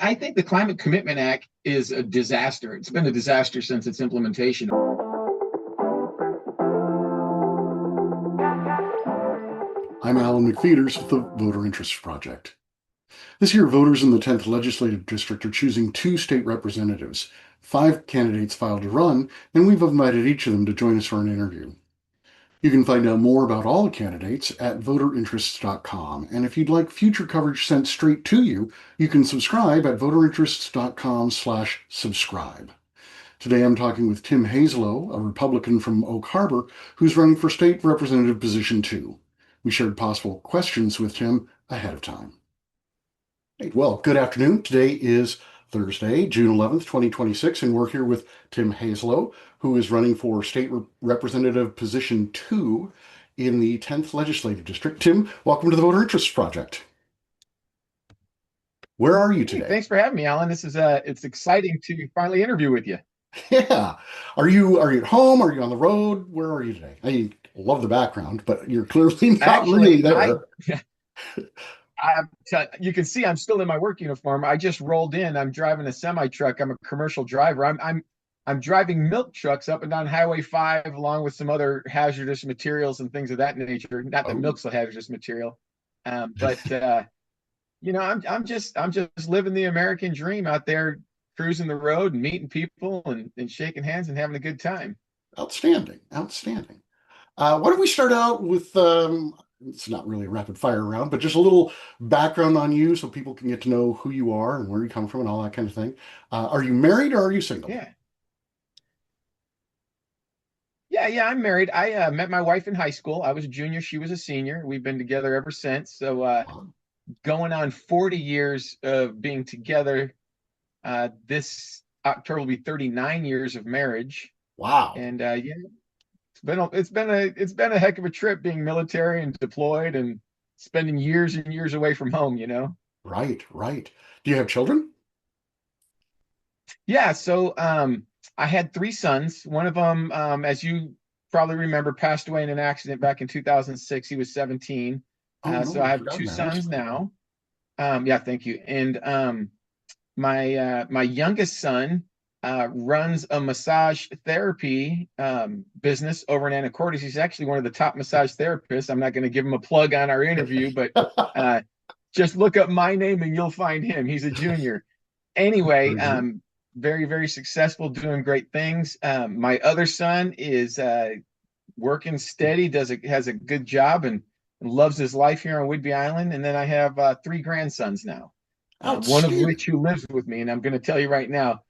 I think the Climate Commitment Act is a disaster. It's been a disaster since its implementation. I'm Alan McPheeters with the Voter Interest Project. This year, voters in the 10th Legislative District are choosing two state representatives. 5 candidates filed to run, and we've invited each of them to join us for an interview. You can find out more about all the candidates at voterinterests.com. And if you'd like future coverage sent straight to you, you can subscribe at voterinterests.com/subscribe. Today I'm talking with Tim Hazelo, a Republican from Oak Harbor, who's running for State Representative Position 2. We shared possible questions with Tim ahead of time. Hey, well, good afternoon. Today is Thursday, June 11th, 2026, and we're here with Tim Hazelo, who is running for State Representative Position 2 in the 10th Legislative District. Tim, welcome to the Voter Interest Project. Where are you Hey, today? thanks for having me, Alan. This is it's exciting to finally interview with you. Yeah. Are you at home? Are you on the road? Where are you today? I love the background, but you're clearly not really Actually, there. you can see I'm still in my work uniform. I just rolled in. I'm driving a semi truck. I'm a commercial driver. I'm driving milk trucks up and down Highway 5 along with some other hazardous materials and things of that nature. Not that Oh, milk's a hazardous material, but I'm just living the American dream out there, cruising the road and meeting people and shaking hands and having a good time. outstanding. Outstanding. Why don't we start out with it's not really a rapid fire round, but just a little background on you so people can get to know who you are and where you come from and all that kind of thing. Are you married or are you single? Yeah. Yeah, I'm married. I met my wife in high school. I was a junior, she was a senior. We've been together ever since. So going on 40 years of being together. This October will be 39 years of marriage. Wow. And yeah, it's been a heck of a trip being military and deployed and spending years and years away from home. Right, right. Do you have children? Yeah, so I had three sons. One of them, as you probably remember, passed away in an accident back in 2006. He was 17. Oh So no, I I've have forgotten two that. I'm sons sorry. now. Yeah, thank you. And my youngest son runs a massage therapy business over in Anacortes. He's actually one of the top massage therapists. I'm not going to give him a plug on our interview, but uh, just look up my name and you'll find him. He's a junior. Anyway, Very good. very, very successful, doing great things. My other son is working steady, has a good job and loves his life here on Whidbey Island. And then I have three grandsons now, one of which Outstanding. who lives with me. And I'm going to tell you right now,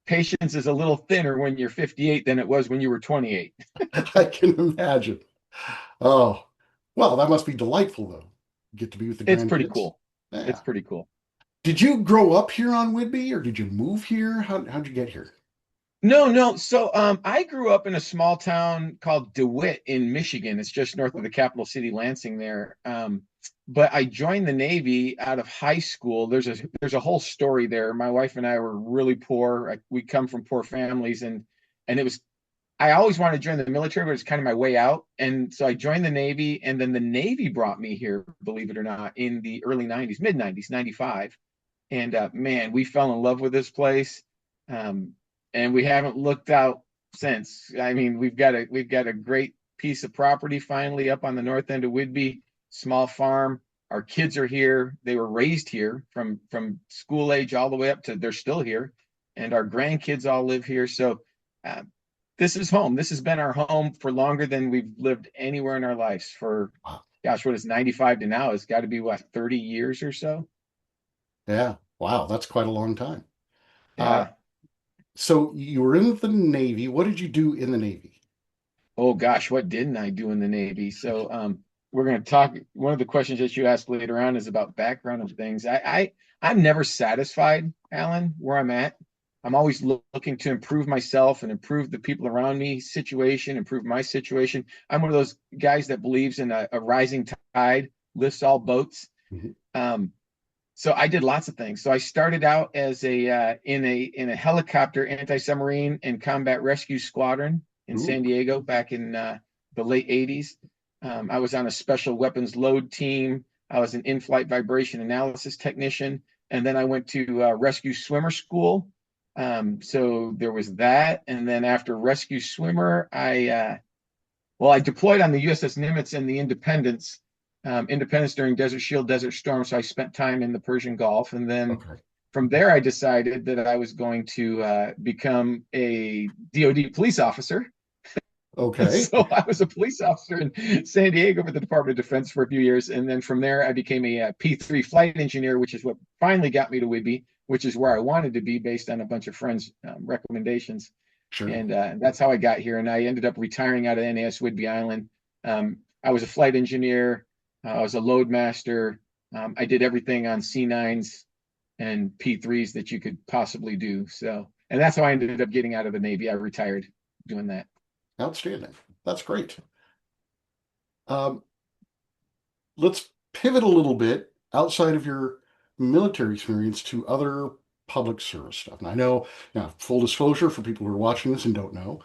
patience is a little thinner when you're 58 than it was when you were 28. I can imagine. Oh, well, that must be delightful though. Get to be with the It's pretty grandkids. cool. It's Yeah. pretty cool. Did you grow up here on Whidbey or did you move here? How'd you get here? No. So I grew up in a small town called DeWitt in Michigan. It's just north of the capital city, Lansing there. But I joined the Navy out of high school. There's a whole story there. My wife and I were really poor. We come from poor families and it was I always wanted to join the military, but it's kind of my way out. And so I joined the Navy, and then the Navy brought me here, believe it or not, in the early 90s, mid 90s, 95. And man, we fell in love with this place. Um, and we haven't looked out since. I mean, we've got a great piece of property finally up on the north end of Whidbey, small farm. Our kids are here. They were raised here from school age all the way up to they're still here, and our grandkids all live here. So uh, this is home. This has been our home for longer than we've lived anywhere in our lives. For Wow. gosh, what is 95 to now? It's got to be what 30 years or so. Yeah. Wow, that's quite a long time. Uh, Yeah. so you were in the Navy. What did you do in the Navy? Oh gosh, what didn't I do in the Navy? So we're going to talk. One of the questions that you asked later on is about background of things. I'm never satisfied, Alan, where I'm at. I'm always looking to improve myself and improve the people around me situation, improve my situation. I'm one of those guys that believes in a rising tide lifts all boats. Mhm. Um, so I did lots of things. So I started out as a in a helicopter anti-submarine and combat rescue squadron in Ooh. San Diego back in the late 80s. I was on a special weapons load team. I was an in-flight vibration analysis technician. and then I went to rescue swimmer school. So there was that, and then after rescue swimmer, I deployed on the USS Nimitz and the Independence, Independence during Desert Shield, Desert Storm. So I spent time in the Persian Gulf, and then Okay. from there I decided that I was going to become a DoD police officer. Okay. So I was a police officer in San Diego for the Department of Defense for a few years, and then from there I became a P3 flight engineer, which is what finally got me to Whidbey, which is where I wanted to be based on a bunch of friends' recommendations. Sure. And that's how I got here. And I ended up retiring out of NAS Whidbey Island. I was a flight engineer. I was a load master. I did everything on C9s and P3s that you could possibly do. So, and that's how I ended up getting out of the Navy. I retired doing that. Outstanding. That's great. Um, let's pivot a little bit outside of your military experience to other public service stuff. And I know, full disclosure for people who are watching this and don't know,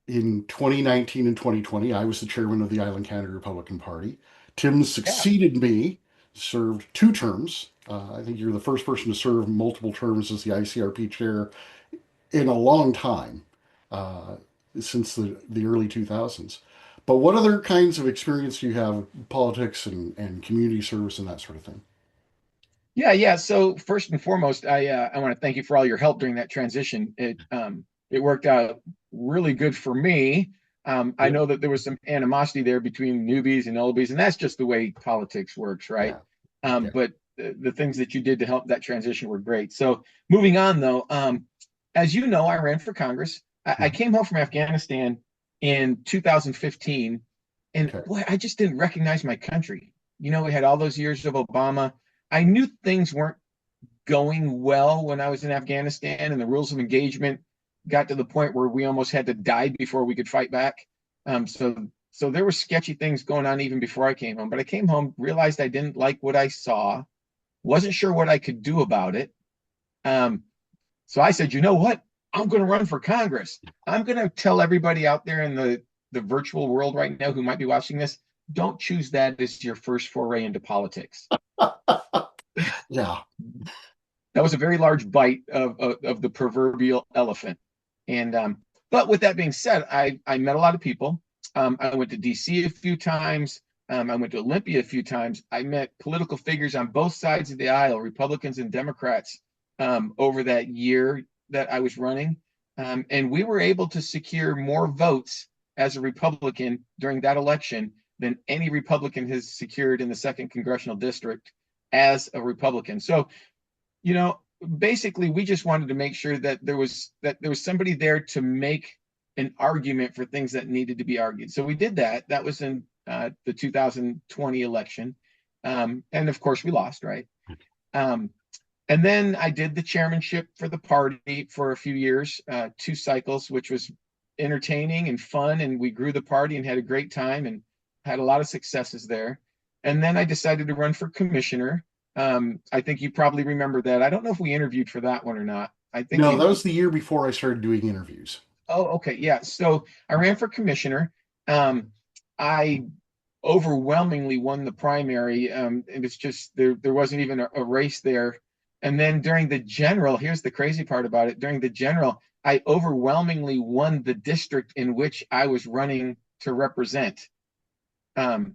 in 2019 and 2020, I was the chairman of the Island Canada Republican Party. Tim Yeah. succeeded me, served 2 terms. I think you're the first person to serve multiple terms as the ICRP chair in a long time, uh, since the early 2000s. But what other kinds of experience do you have in politics and community service and that sort of thing? Yeah. So first and foremost, I want to thank you for all your help during that transition. It worked out really good for me. I Good. know that there was some animosity there between newbies and oldies, and that's just the way politics works, right? Yeah. Yeah. But the things that you did to help that transition were great. So moving on, though, as you know, I ran for Congress. I Mhm. came home from Afghanistan in 2015, and Okay. boy, I just didn't recognize my country. We had all those years of Obama. I knew things weren't going well when I was in Afghanistan, and the rules of engagement got to the point where we almost had to die before we could fight back. So there were sketchy things going on even before I came home. But I came home, realized I didn't like what I saw, wasn't sure what I could do about it. Um, so I said, you know what? I'm going to run for Congress. I'm going to tell everybody out there in the virtual world right now who might be watching this, don't choose that as your first foray into politics. Yeah. That was a very large bite of the proverbial elephant. And but with that being said, I met a lot of people. I went to DC a few times. I went to Olympia a few times. I met political figures on both sides of the aisle, Republicans and Democrats, over that year that I was running. And we were able to secure more votes as a Republican during that election than any Republican has secured in the second congressional district as a Republican. So you know, basically we just wanted to make sure that there was somebody there to make an argument for things that needed to be argued. So we did that. That was in the 2020 election, and of course we lost, right? Um, and then I did the chairmanship for the party for a few years, 2 cycles, which was entertaining and fun, and we grew the party and had a great time and had a lot of successes there. And then I decided to run for commissioner. I think you probably remember that. I don't know if we interviewed for that one or not. I think No, that you. was the year before I started doing interviews. Oh, okay, yeah. So I ran for commissioner. I overwhelmingly won the primary. It was just there wasn't even a race there. And then during the general, here's the crazy part about it. During the general, I overwhelmingly won the district in which I was running to represent,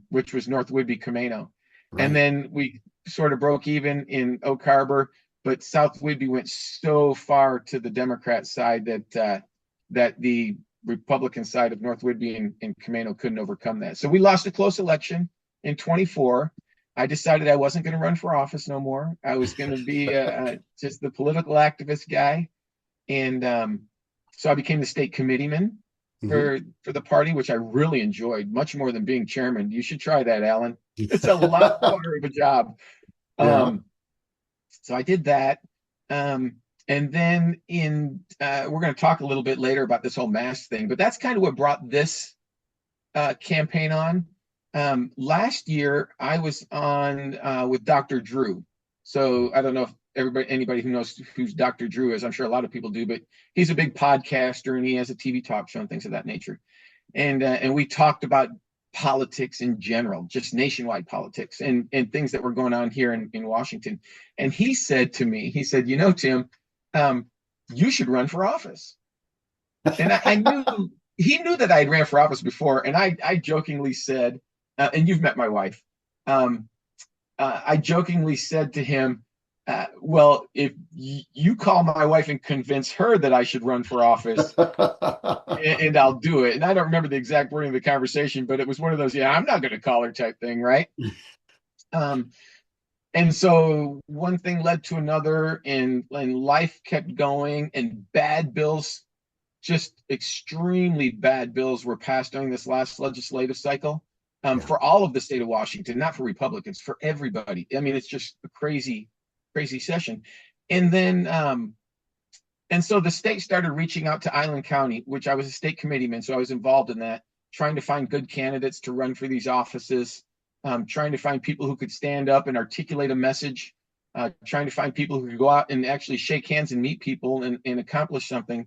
which was North Whidbey Camano. And Right. then we sort of broke even in Oak Harbor, but South Whidbey went so far to the Democrat side that the Republican side of North Whidbey and Camano couldn't overcome that. So we lost a close election in 24. I decided I wasn't going to run for office no more. I was going to be just the political activist guy. And so I became the state committeeman Hmm. for the party, which I really enjoyed much more than being chairman. You should try that, Alan. It's a lot harder of a job. Yeah. Um, so I did that. And then we're going to talk a little bit later about this whole mask thing, but that's kind of what brought this campaign on. Last year, I was on with Dr. Drew. So I don't know if anybody who knows who's Dr. Drew is. I'm sure a lot of people do, but he's a big podcaster and he has a TV talk show and things of that nature. And we talked about politics in general, just nationwide politics and things that were going on here in Washington. And he said to me, he said, Tim, um, you should run for office. And I knew he knew that I had ran for office before. And I jokingly said, and you've met my wife, um, I jokingly said to him, well, if you call my wife and convince her that I should run for office, and I'll do it. And I don't remember the exact wording of the conversation, but it was one of those, yeah, I'm not going to call her type thing, right? Um, and so one thing led to another, and life kept going, and bad bills, just extremely bad bills, were passed during this last legislative cycle, Yeah. for all of the state of Washington, not for Republicans, for everybody. I mean, it's just a crazy, crazy session. And then and so the state started reaching out to Island County, which I was a state committeeman, so I was involved in that, trying to find good candidates to run for these offices, trying to find people who could stand up and articulate a message, trying to find people who could go out and actually shake hands and meet people and accomplish something.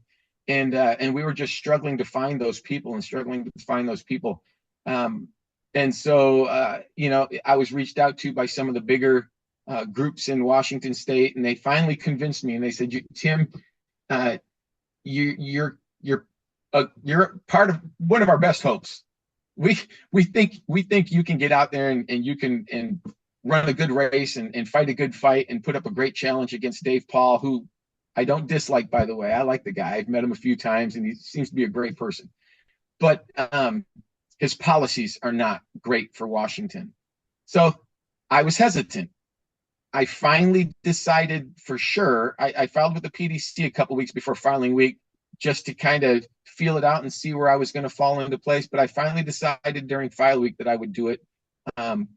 And we were just struggling to find those people and struggling to find those people. Um, and so, I was reached out to by some of the bigger groups in Washington State, and they finally convinced me. And they said, Tim, uh, you're part of one of our best hopes. We think you can get out there and you can and run a good race and fight a good fight and put up a great challenge against Dave Paul, who I don't dislike, by the way. I like the guy. I've met him a few times, and he seems to be a great person. But his policies are not great for Washington. So I was hesitant. I finally decided for sure. I filed with the PDC a couple weeks before filing week, just to kind of feel it out and see where I was going to fall into place. But I finally decided during file week that I would do it. And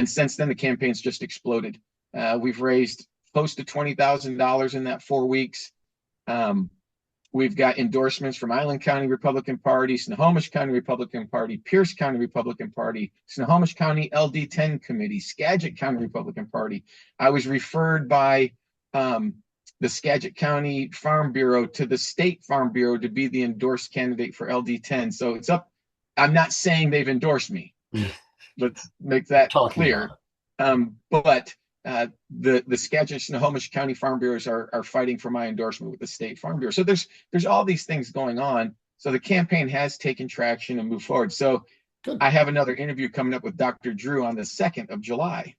since then, the campaign's just exploded. We've raised close to $20,000 in that 4 weeks. We've got endorsements from Island County Republican Party, Snohomish County Republican Party, Pierce County Republican Party, Snohomish County LD10 Committee, Skagit County Republican Party. I was referred by the Skagit County Farm Bureau to the State Farm Bureau to be the endorsed candidate for LD10. So it's up. I'm not saying they've endorsed me. Let's make that Talking about clear. But the Skagit Snohomish County Farm Bureaus are fighting for my endorsement with the State Farm Bureau. So there's all these things going on. So the campaign has taken traction and moved forward. So Good. I have another interview coming up with Dr. Drew on the 2nd of July.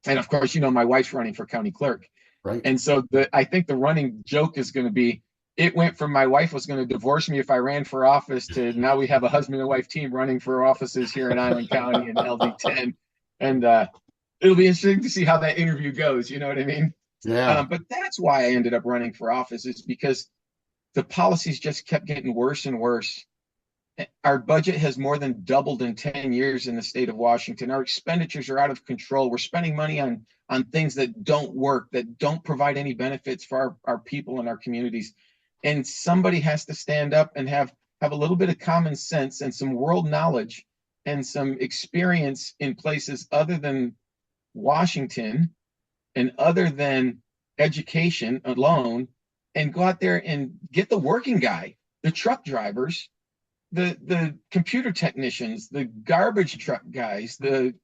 And of course, my wife's running for county clerk. Right. And so I think the running joke is going to be, it went from my wife was going to divorce me if I ran for office to now we have a husband and wife team running for offices here in Island County and LD10. And it'll be interesting to see how that interview goes. You know what I mean? Yeah. But that's why I ended up running for office, is because the policies just kept getting worse and worse. Our budget has more than doubled in 10 years in the state of Washington. Our expenditures are out of control. We're spending money on things that don't work, that don't provide any benefits for our people and our communities. And somebody has to stand up and have a little bit of common sense and some world knowledge and some experience in places other than Washington and other than education alone, and go out there and get the working guy, the truck drivers, the computer technicians, the garbage truck guys, the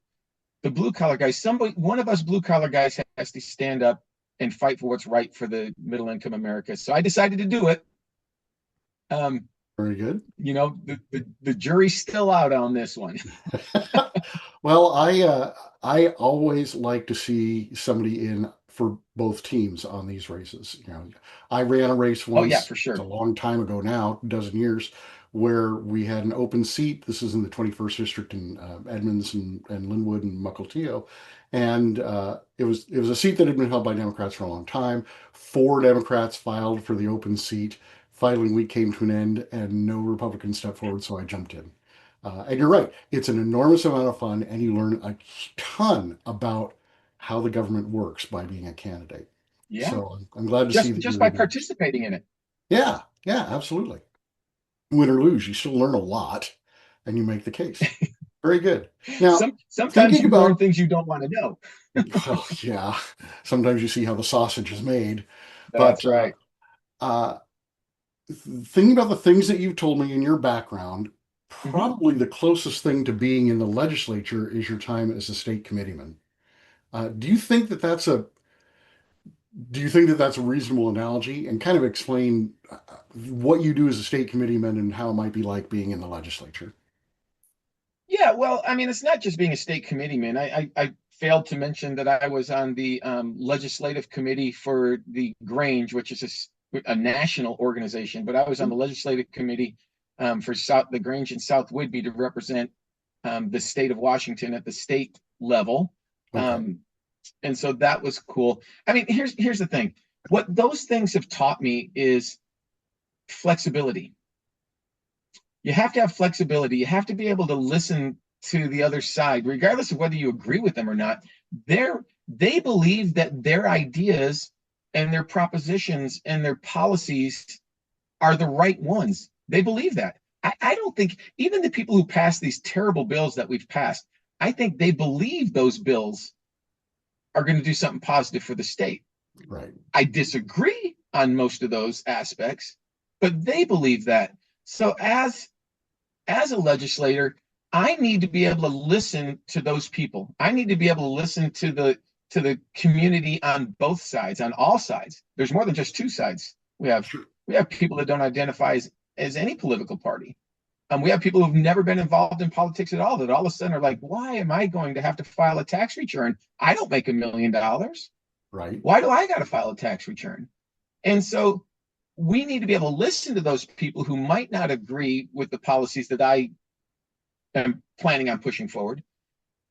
blue collar guys. One of us blue collar guys has to stand up and fight for what's right for the middle income America. So I decided to do it. Very good. The jury's still out on this one. Well, I always like to see somebody in for both teams on these races. I ran a race Oh yeah, once. for It's a sure. long time ago now, a dozen years, where we had an open seat. This is in the 21st district in Edmonds and Linwood and Mukilteo, and it was a seat that had been held by Democrats for a long time. 4 Democrats filed for the open seat. Filing week came to an end, and no Republicans stepped forward, so I jumped in. And you're right, it's an enormous amount of fun, and you learn a ton about how the government works by being a candidate. Yeah, So I'm glad to see just that just you're by able. participating in it. Yeah, yeah, absolutely. Win or lose, you still learn a lot, and you make the case. Very good. Now, Sometimes thinking you learn about, things you don't want to know. well, yeah, sometimes you see how the sausage is made, but That's right. uh, thinking about the things that you've told me in your background, Mhm. probably the closest thing to being in the legislature is your time as a state committeeman. Do you think that that's a reasonable analogy, and kind of explain what you do as a state committeeman and how it might be like being in the legislature? Yeah, well, I mean, it's not just being a state committeeman. I failed to mention that I was on the legislative committee for the Grange, which is a national organization, but I was on the legislative committee for the Grange in South Whidbey to represent the state of Washington at the state level. Okay. Um, and so that was cool. I mean, here's the thing. What those things have taught me is flexibility. You have to have flexibility. You have to be able to listen to the other side, regardless of whether you agree with them or not. They believe that their ideas and their propositions and their policies are the right ones. They believe that. I don't think even the people who pass these terrible bills that we've passed, I think they believe those bills are going to do something positive for the state. Right. I disagree on most of those aspects, but they believe that. So as a legislator, I need to be able to listen to those people. I need to be able to listen to the community on both sides, on all sides. There's more than just two sides. Sure. We have people that don't identify as any political party. We have people who've never been involved in politics at all that all of a sudden are like, why am I going to have to file a tax return? I don't make $1 million. Right. Why do I got to file a tax return? And so we need to be able to listen to those people who might not agree with the policies that I am planning on pushing forward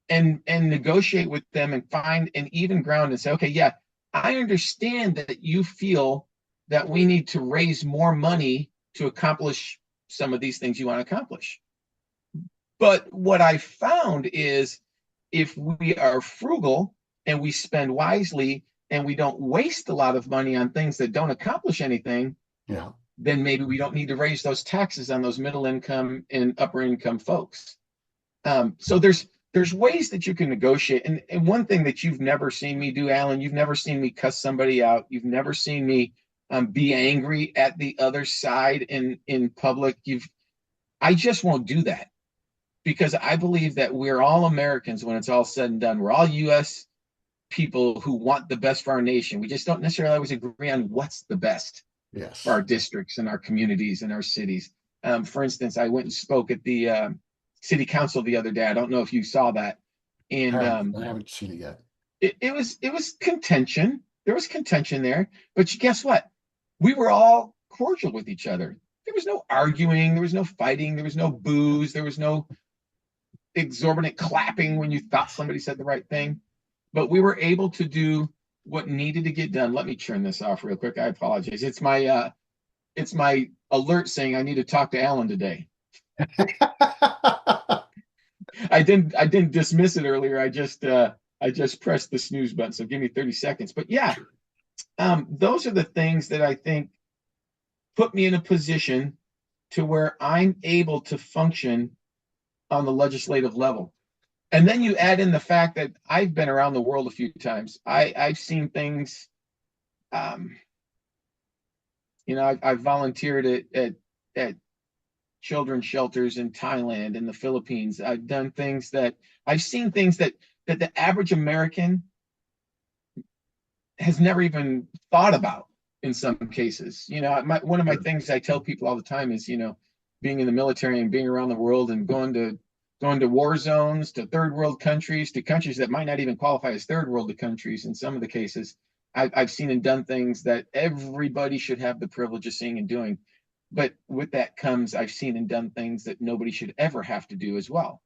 and negotiate with them and find an even ground and say, okay, yeah, I understand that you feel that we need to raise more money to accomplish some of these things you want to accomplish. But what I found is if we are frugal and we spend wisely and we don't waste a lot of money on things that don't accomplish anything, Yeah. then maybe we don't need to raise those taxes on those middle income and upper income folks. So there's ways that you can negotiate. And one thing that you've never seen me do, Alan, you've never seen me cuss somebody out. You've never seen me be angry at the other side in public. I just won't do that because I believe that we're all Americans when it's all said and done. We're all U.S. people who want the best for our nation. We just don't necessarily always agree on what's the best for Yes. our districts and our communities and our cities. For instance, I went and spoke at the city council the other day. I don't know if you saw that, and I haven't seen it yet. it was contention. There was contention there, but guess what? We were all cordial with each other. There was no arguing. There was no fighting. There was no booze. There was no exorbitant clapping when you thought somebody said the right thing. But we were able to do what needed to get done. Let me turn this off real quick. I apologize. It's my alert saying I need to talk to Alan today. I didn't dismiss it earlier. I just pressed the snooze button. So give me 30 seconds. But yeah, Sure. those are the things that I think put me in a position to where I'm able to function on the legislative level. And then you add in the fact that I've been around the world a few times. I've seen things. Um, I've volunteered at children's shelters in Thailand and the Philippines. I've done things that I've seen things that the average American has never even thought about in some cases. One of my Sure. things I tell people all the time is, being in the military and being around the world and going to war zones, to third world countries, to countries that might not even qualify as third world countries in some of the cases. I've seen and done things that everybody should have the privilege of seeing and doing. But with that comes, I've seen and done things that nobody should ever have to do as well.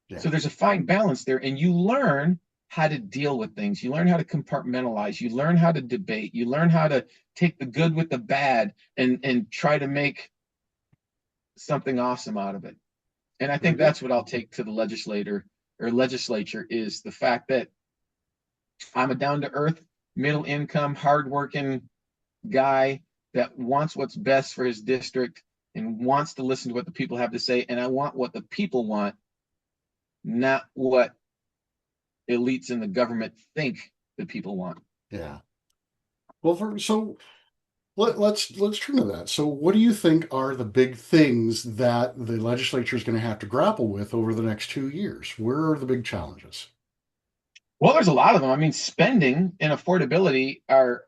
Yeah. So there's a fine balance there, and you learn how to deal with things. You learn how to compartmentalize. You learn how to debate. You learn how to take the good with the bad and try to make something awesome out of it. And I Very think good. that's what I'll take to the legislature is the fact that I'm a down to earth, middle income, hardworking guy that wants what's best for his district and wants to listen to what the people have to say. And I want what the people want, not what elites in the government think the people want. Yeah. Well, so let's turn to that. So, what do you think are the big things that the legislature is going to have to grapple with over the next 2 years? Where are the big challenges? Well, there's a lot of them. I mean, spending and affordability are,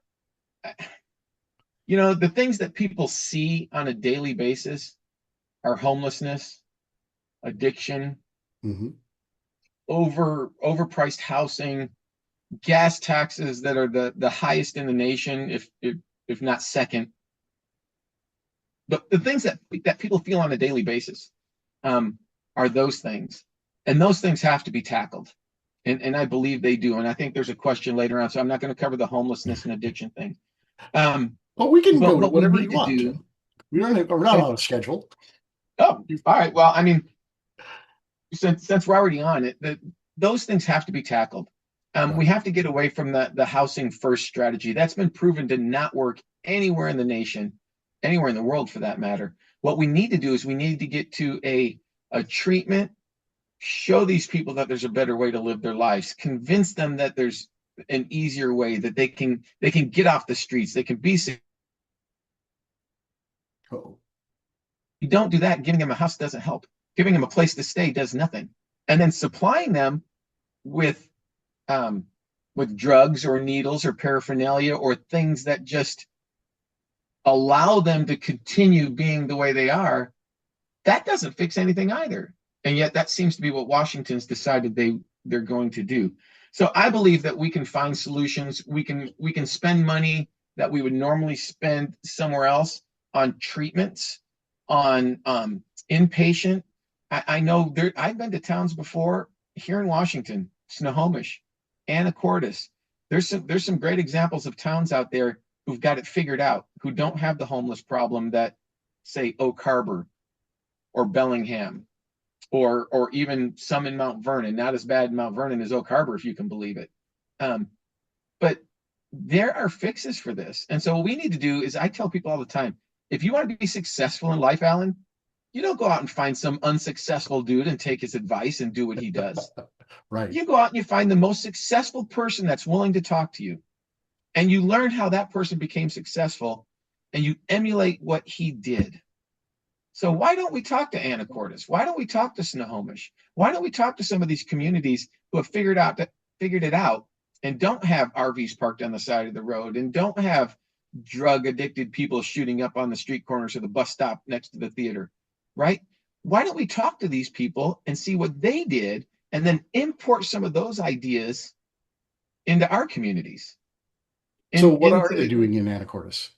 the things that people see on a daily basis are homelessness, addiction, Hmm. overpriced housing, gas taxes that are the highest in the nation, if not second. But the things that people feel on a daily basis um, are those things, and those things have to be tackled. And I believe they do. And I think there's a question later on, so I'm not going to cover the homelessness and addiction thing. Um, Well, we can but go to what we whatever you need to want, do, Tim. We're not okay. on a schedule. Oh, all right. Well, I mean, since we're already on it, those things have to be tackled. We Right. have to get away from the housing first strategy. That's been proven to not work anywhere in the nation, anywhere in the world for that matter. What we need to do is we need to get to a treatment, show these people that there's a better way to live their lives, convince them that there's an easier way that they can get off the streets, they can be. Oh, You don't do that, giving them a house doesn't help. Giving them a place to stay does nothing. And then supplying them with um, with drugs or needles or paraphernalia or things that just allow them to continue being the way they are, that doesn't fix anything either. And yet that seems to be what Washington's decided they're going to do. So I believe that we can find solutions. We can spend money that we would normally spend somewhere else on treatments, on inpatient. I know there. I've been to towns before here in Washington, Snohomish, Anacortes. There's some great examples of towns out there who've got it figured out, who don't have the homeless problem that, say, Oak Harbor or Bellingham or even some in Mount Vernon. Not as bad in Mount Vernon as Oak Harbor, if you can believe it. Um, but there are fixes for this. And so what we need to do is I tell people all the time, if you want to be successful in life, Alan, you don't go out and find some unsuccessful dude and take his advice and do what he does. right. You go out and you find the most successful person that's willing to talk to you. And you learn how that person became successful and you emulate what he did. So why don't we talk to Anacortes? Why don't we talk to Snohomish? Why don't we talk to some of these communities who have figured it out and don't have RVs parked on the side of the road and don't have drug addicted people shooting up on the street corners of the bus stop next to the theater, right? Why don't we talk to these people and see what they did and then import some of those ideas into our communities? So, In what are they into doing in Anacortes?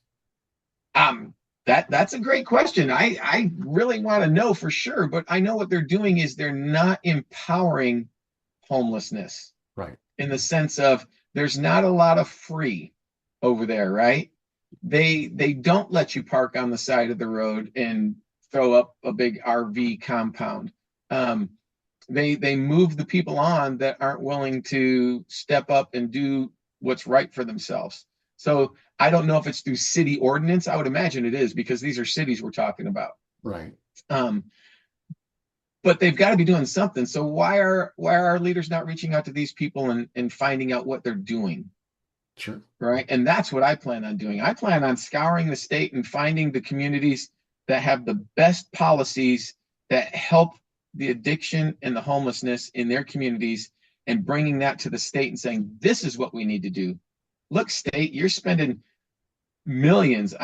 Um, that's a great question. I really want to know for sure, but I know what they're doing is they're not empowering homelessness Right. in the sense of there's not a lot of free over there, right? They don't let you park on the side of the road and throw up a big RV compound. Um, they move the people on that aren't willing to step up and do what's right for themselves. So I don't know if it's through city ordinance. I would imagine it is because these are cities we're talking about. Right. Um, but they've got to be doing something. So why are our leaders not reaching out to these people and finding out what they're doing? Sure. Right. And that's what I plan on doing. I plan on scouring the state and finding the communities that have the best policies that help the addiction and the homelessness in their communities and bringing that to the state and saying, this is what we need to do. Look, state, you're spending millions.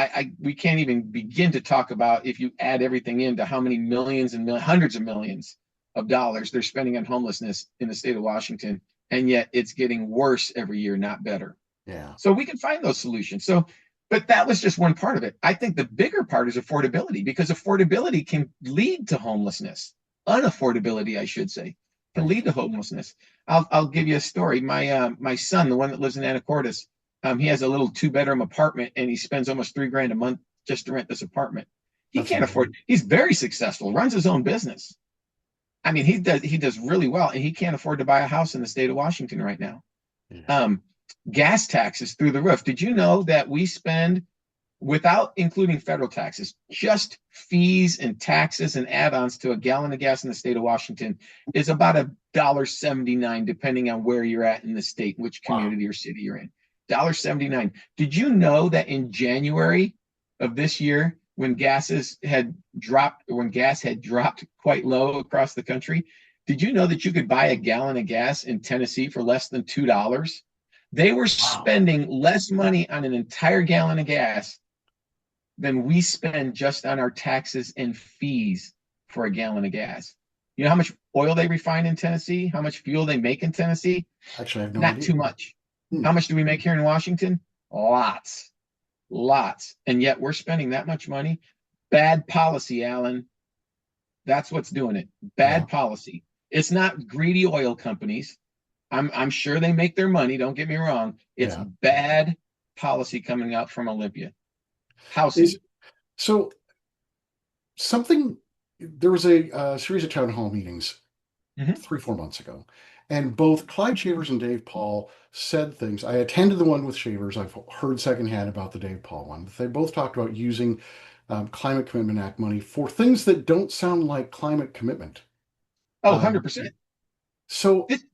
We can't even begin to talk about if you add everything into how many millions and hundreds of millions of dollars they're spending on homelessness in the state of Washington. And yet it's getting worse every year, not better. Yeah. So we can find those solutions. So, but that was just one part of it. I think the bigger part is affordability because affordability can lead to homelessness. Unaffordability, I should say, can Right. lead to homelessness. I'll give you a story. My son, the one that lives in Anacortes, he has a little 2 bedroom apartment and he spends almost $3,000 a month just to rent this apartment. He That's can't afford. amazing. He's very successful, runs his own business. I mean, he does really well, and he can't afford to buy a house in the state of Washington right now. Yeah. Um, Gas taxes through the roof. Did you know that we spend, without including federal taxes, just fees and taxes and add-ons to a gallon of gas in the state of Washington is about $1.79, depending on where you're at in the state, which Wow. community or city you're in. $1.79. Did you know that in January of this year, when gas had dropped quite low across the country, did you know that you could buy a gallon of gas in Tennessee for less than $2? They were Wow. spending less money on an entire gallon of gas than we spend just on our taxes and fees for a gallon of gas. You know how much oil they refine in Tennessee? How much fuel they make in Tennessee? Actually, I have no Not idea. too much. Hmm. How much do we make here in Washington? Lots, lots. And yet we're spending that much money. Bad policy, Alan. That's what's doing it. Yeah. Bad policy. It's not greedy oil companies. I'm sure they make their money. Don't get me wrong. It's Yeah. bad policy coming out from Olympia. Is Housing. so something. There was a series of town hall meetings Mhm. 3, 4 months ago, and both Clyde Shavers and Dave Paul said things. I attended the one with Shavers. I've heard secondhand about the Dave Paul one. They both talked about using Climate Commitment Act money for things that don't sound like climate commitment. Oh, Um, 100%. so This,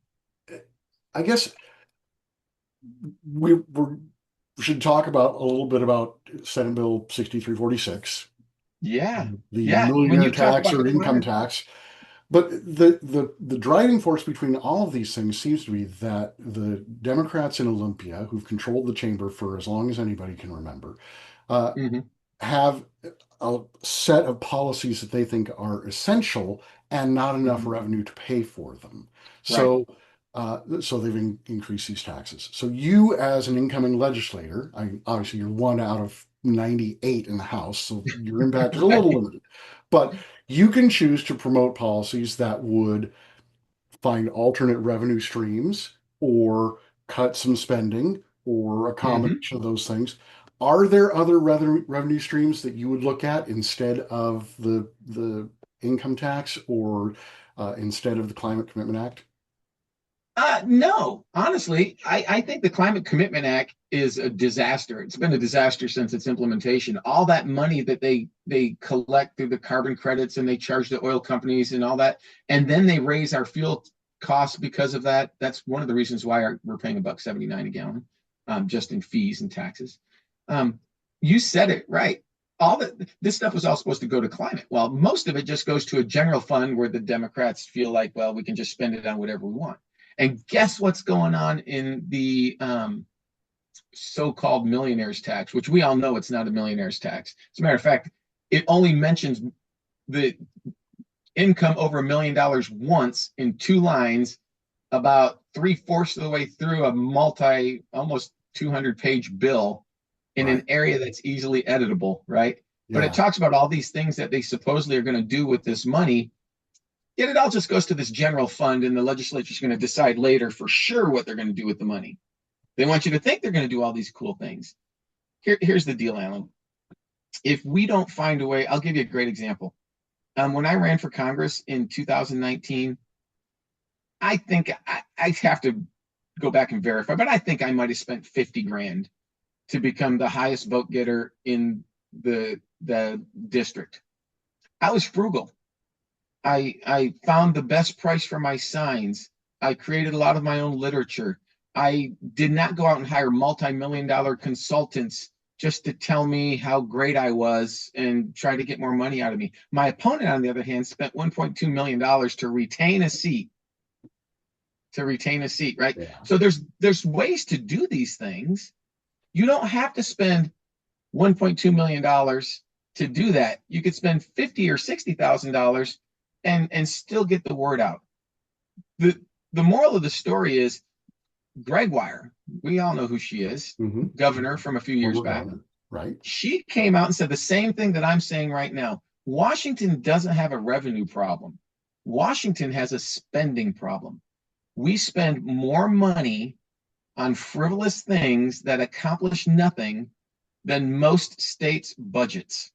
I guess we should talk about a little bit about Senate Bill 6346, yeah. the Yeah. When millionaire you talk tax about the or income climate, tax. But the driving force between all of these things seems to be that the Democrats in Olympia, who've controlled the chamber for as long as anybody can remember, uh, mhm, have a set of policies that they think are essential and not enough mhm, revenue to pay for them. right. So they've increased these taxes. So you, as an incoming legislator, obviously you're one out of 98 in the House, so your impact is a little Right. limited. But you can choose to promote policies that would find alternate revenue streams or cut some spending or a Mhm. combination of those things. Are there other revenue streams that you would look at instead of the income tax or instead of the Climate Commitment Act? No, honestly, I think the Climate Commitment Act is a disaster. It's been a disaster since its implementation. All that money that they collect through the carbon credits and they charge the oil companies and all that, and then they raise our fuel costs because of that. That's one of the reasons why we're paying $1.79 a gallon, just in fees and taxes. Um, you said it right. All that this stuff was all supposed to go to climate. Well, most of it just goes to a general fund where the Democrats feel like, well, we can just spend it on whatever we want. And guess what's going on in the so-called millionaires tax, which we all know it's not a millionaires tax. As a matter of fact, it only mentions the income over $1 million once in two lines, about three-fourths of the way through a almost 200-page bill in Right. an area that's easily editable, right? But it Yeah. talks about all these things that they supposedly are going to do with this money. Yet it all just goes to this general fund, and the legislature is going to decide later for sure what they're going to do with the money. They want you to think they're going to do all these cool things. Here's the deal, Alan. If we don't find a way, I'll give you a great example. When I ran for Congress in 2019, I think I have to go back and verify, but I think I might have spent 50 grand to become the highest vote getter in the district. I was frugal. I found the best price for my signs. I created a lot of my own literature. I did not go out and hire multi-million-dollar consultants just to tell me how great I was and try to get more money out of me. My opponent, on the other hand, spent $1.2 million to retain a seat, right? Yeah. So there's ways to do these things. You don't have to spend $1.2 million to do that. You could spend 50 or $60,000 and still get the word out. The the moral of the story is Gregoire. We all know who she is, Mm-hmm. governor from a few years Former back. governor. Right. She came out and said the same thing that I'm saying right now. Washington doesn't have a revenue problem. Washington has a spending problem. We spend more money on frivolous things that accomplish nothing than most states' budgets.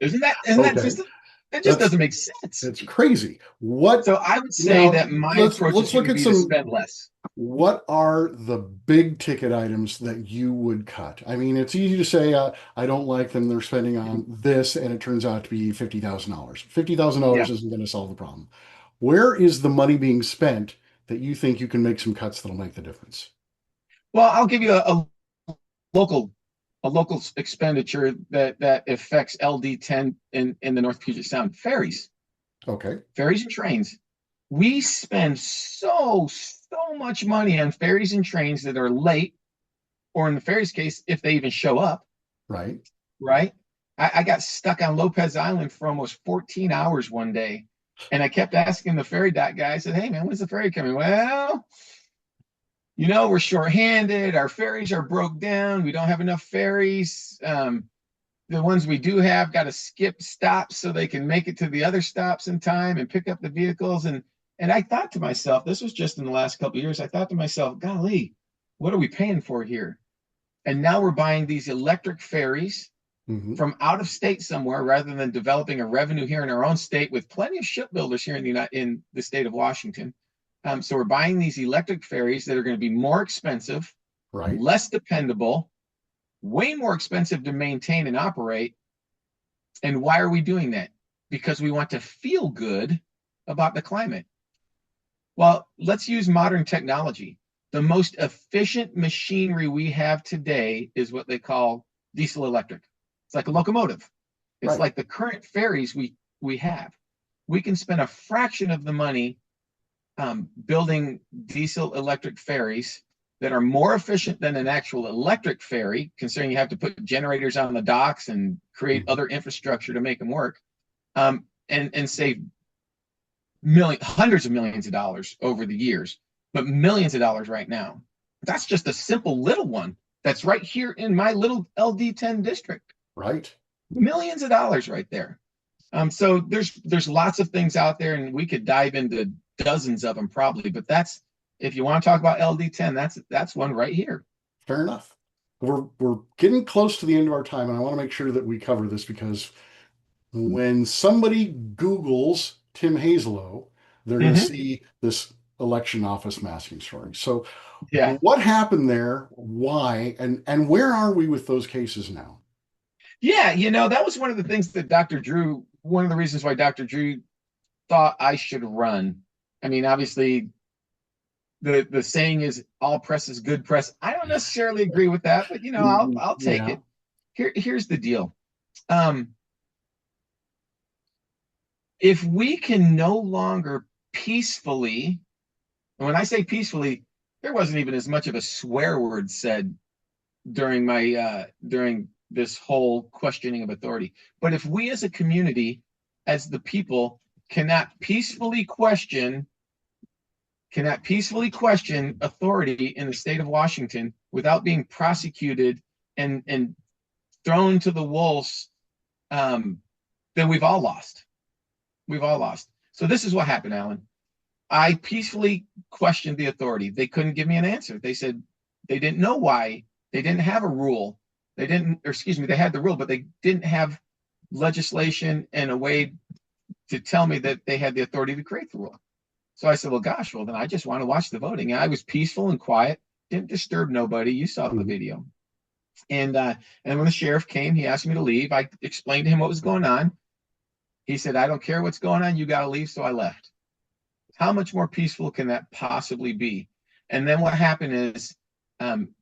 Isn't that Okay. just that just That's doesn't make sense. that's crazy. What So I would say now? that my Let's approach is let's going look to at be to some. spend less. What are the big ticket items that you would cut? I mean, it's easy to say, I don't like them. They're spending on this, and it turns out to be $50,000. $50,000 Yeah. isn't going to solve the problem. Where is the money being spent that you think you can make some cuts that'll make the difference? Well, I'll give you local a local expenditure that affects LD10 in the North Puget Sound. Okay. Ferries and trains. We spend so much money on ferries and trains that are late, or in the ferries case, if they even show up, Right. right? I got stuck on Lopez Island for almost 14 hours one day. And I kept asking the ferry dock guy, I said, hey, man, when's the ferry coming? Well, we're shorthanded. Our ferries are broke down. We don't have enough ferries. The ones we do have got to skip stops so they can make it to the other stops in time and pick up the vehicles. And I thought to myself, this was just in the last couple of years, I thought to myself, golly, what are we paying for here? And now we're buying these electric ferries Hmm. from out of state somewhere rather than developing a revenue here in our own state with plenty of shipbuilders here in the state of Washington. So we're buying these electric ferries that are going to be more expensive, Right. less dependable, way more expensive to maintain and operate. And why are we doing that? Because we want to feel good about the climate. Well, let's use modern technology. The most efficient machinery we have today is what they call diesel electric. It's like a locomotive. It's Right. like the current ferries we have. We can spend a fraction of the money building diesel electric ferries that are more efficient than an actual electric ferry, considering you have to put generators on the docks and create Hmm. other infrastructure to make them work, and save hundreds of millions of dollars over the years, but millions of dollars right now. That's just a simple little one that's right here in my little LD10 district. Right. Millions of dollars right there. So there's lots of things out there, and we could dive into dozens of them probably. But that's if you want to talk about LD10, that's one right here. Fair enough. We're getting close to the end of our time, and I want to make sure that we cover this because when somebody Googles Tim Hazelo, they're going to Mm-hmm. see this election office masking story. So, Yeah, what happened there? Why? And where are we with those cases now? yeah. That was one of the things that Dr. Drew. One of the reasons why Dr. Drew thought I should run. I mean, obviously, the saying is all press is good press. I don't necessarily agree with that, but I'll take Yeah. it. Here's the deal. Um, if we can no longer peacefully, and when I say peacefully, there wasn't even as much of a swear word said during this whole questioning of authority. But if we as a community, as the people, cannot peacefully question authority in the state of Washington without being prosecuted and thrown to the wolves, then we've all lost. We've all lost. So this is what happened, Alan. I peacefully questioned the authority. They couldn't give me an answer. They said they didn't know why. They didn't have a rule. They didn't, or excuse me, they had the rule, but they didn't have legislation and a way to tell me that they had the authority to create the rule. So I said, well, gosh, well, then I just want to watch the voting. And I was peaceful and quiet, didn't disturb nobody. You saw the Mhm. video. And when the sheriff came, he asked me to leave. I explained to him what was going on. He said, I don't care what's going on. You got to leave. So I left. How much more peaceful can that possibly be? And then what happened is um,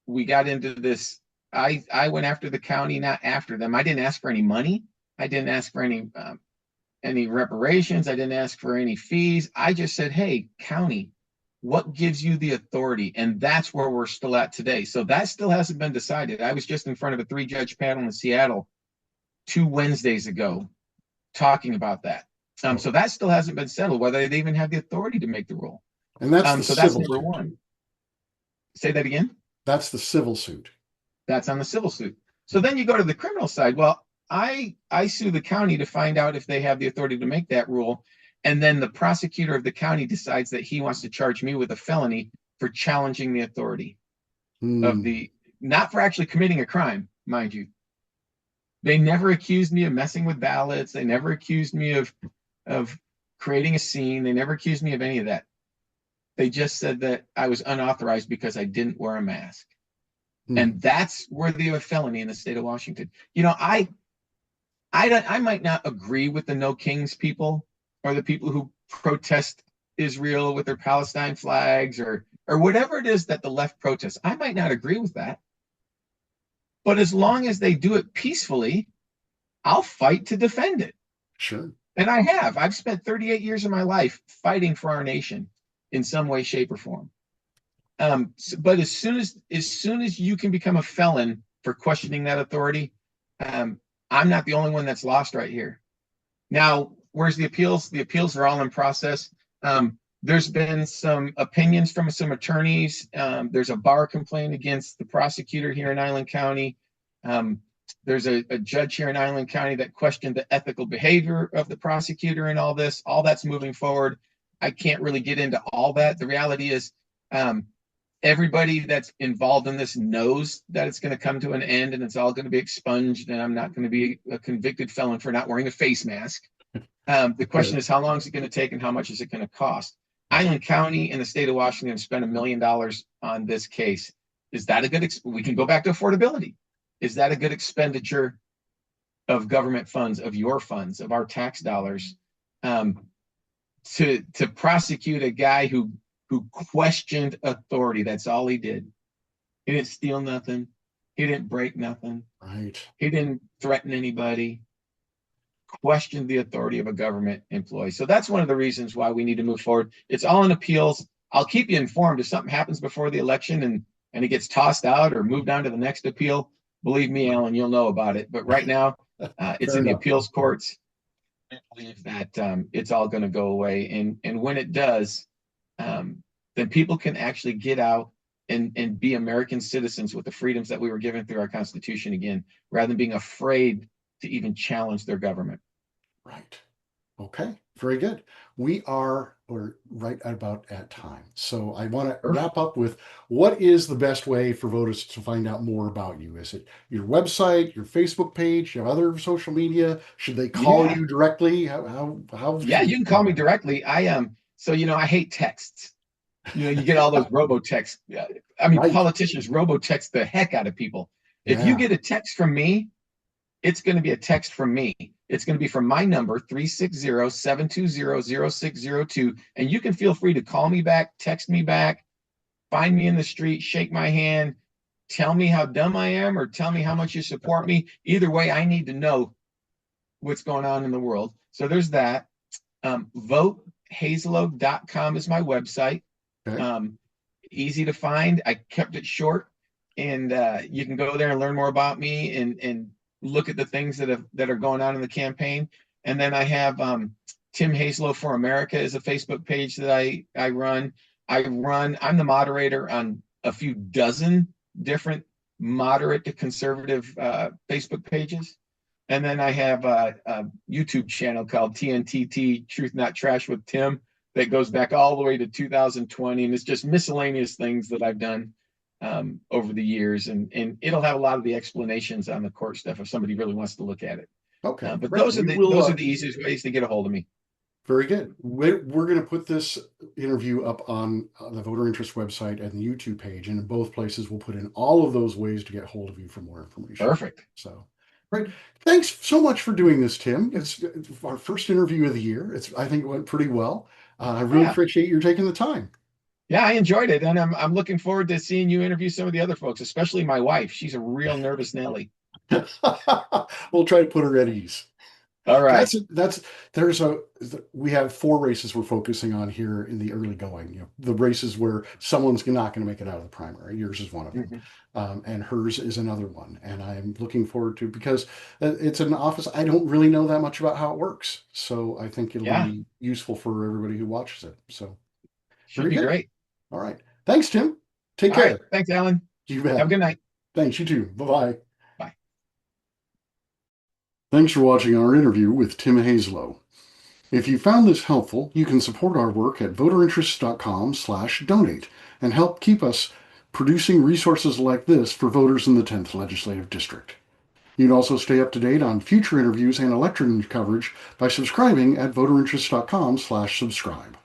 we got into this. I went after the county, not after them. I didn't ask for any money. I didn't ask for any reparations. I didn't ask for any fees. I just said, hey, county, what gives you the authority? And that's where we're still at today. So that still hasn't been decided. I was just in front of a 3-judge panel in Seattle 2 Wednesdays ago talking about that. Oh, So that still hasn't been settled, whether they even have the authority to make the rule. and that's the So that's civil number suit. one. Say that again. That's the civil suit. That's on the civil suit. So then you go to the criminal side. Well, I sue the county to find out if they have the authority to make that rule, and then the prosecutor of the county decides that he wants to charge me with a felony for challenging the authority of Hmm. the not for actually committing a crime, mind you. They never accused me of messing with ballots. They never accused me of creating a scene. They never accused me of any of that. They just said that I was unauthorized because I didn't wear a mask. Hmm. And that's worthy of a felony in the state of Washington. I might not agree with the No Kings people or the people who protest Israel with their Palestine flags or or whatever it is that the left protests. I might not agree with that, but as long as they do it peacefully, I'll fight to defend it. Sure. And I have. I've spent 38 years of my life fighting for our nation in some way, shape, or form. But as soon as you can become a felon for questioning that authority, I'm not the only one that's lost right here. Now, where's the appeals? The appeals are all in process. There's been some opinions from some attorneys. There's a bar complaint against the prosecutor here in Island County. There's a judge here in Island County that questioned the ethical behavior of the prosecutor and all this. All that's moving forward. I can't really get into all that. The reality is, everybody that's involved in this knows that it's going to come to an end and it's all going to be expunged, and I'm not going to be a convicted felon for not wearing a face mask. The question is, how long is it going to take and how much is it going to cost? Island County and the state of Washington spent $1 million on this case. Is that a good, we can go back to affordability. Is that a good expenditure of government funds, of your funds, of our tax dollars, to prosecute a guy who questioned authority? That's all he did. He didn't steal nothing. He didn't break nothing. Right. He didn't threaten anybody. Questioned the authority of a government employee. So that's one of the reasons why we need to move forward. It's all in appeals. I'll keep you informed if something happens before the election and it gets tossed out or moved on to the next appeal. Believe me, Alan, you'll know about it. But right now, it's in the appeals courts. I believe that it's all going to go away. And when it does, then people can actually get out and be American citizens with the freedoms that we were given through our Constitution again, rather than being afraid to even challenge their government. Right. Okay. Very good. We're right about at time. So I want to wrap up with, what is the best way for voters to find out more about you? Is it your website, your Facebook page, your other social media? Should they call you directly? How Yeah, you can call me directly. I am. So, I hate texts. You get all those robo texts. I mean, right. Politicians robo text the heck out of people. If you get a text from me, it's going to be a text from me. It's going to be from my number, 360-720-0602. And you can feel free to call me back, text me back, find me in the street, shake my hand, tell me how dumb I am, or tell me how much you support me. Either way, I need to know what's going on in the world. So there's that. VoteHazelo.com is my website. Okay. Easy to find. I kept it short, and you can go there and learn more about me and look at the things that are going on in the campaign. And then I have Tim Hazelo for America is a Facebook page that I run. I'm the moderator on a few dozen different moderate to conservative Facebook pages. And then I have a YouTube channel called TNTT, Truth Not Trash with Tim, that goes back all the way to 2020. And it's just miscellaneous things that I've done over the years, and it'll have a lot of the explanations on the court stuff if somebody really wants to look at it. Okay, but those are the easiest ways to get a hold of me. Very good. We're going to put this interview up on the Voter Interest website and the YouTube page, and in both places we'll put in all of those ways to get hold of you for more information. Perfect. So, right. Thanks so much for doing this, Tim. It's our first interview of the year. I think it went pretty well. I really appreciate you taking the time. Yeah, I enjoyed it, and I'm looking forward to seeing you interview some of the other folks, especially my wife. She's a real nervous Nelly. We'll try to put her at ease. All right. We have 4 races we're focusing on here in the early going. The races where someone's not going to make it out of the primary. Yours is one of them, and hers is another one. And I'm looking forward to, because it's an office I don't really know that much about how it works. So I think it'll be useful for everybody who watches it. So should be great. All right. Thanks, Tim. Take care. Right. Thanks, Alan. You bet. Have a good night. Thanks. You too. Bye-bye. Bye. Thanks for watching our interview with Tim Hazelo. If you found this helpful, you can support our work at voterinterest.com/donate and help keep us producing resources like this for voters in the 10th Legislative District. You can also stay up to date on future interviews and election coverage by subscribing at voterinterest.com/subscribe.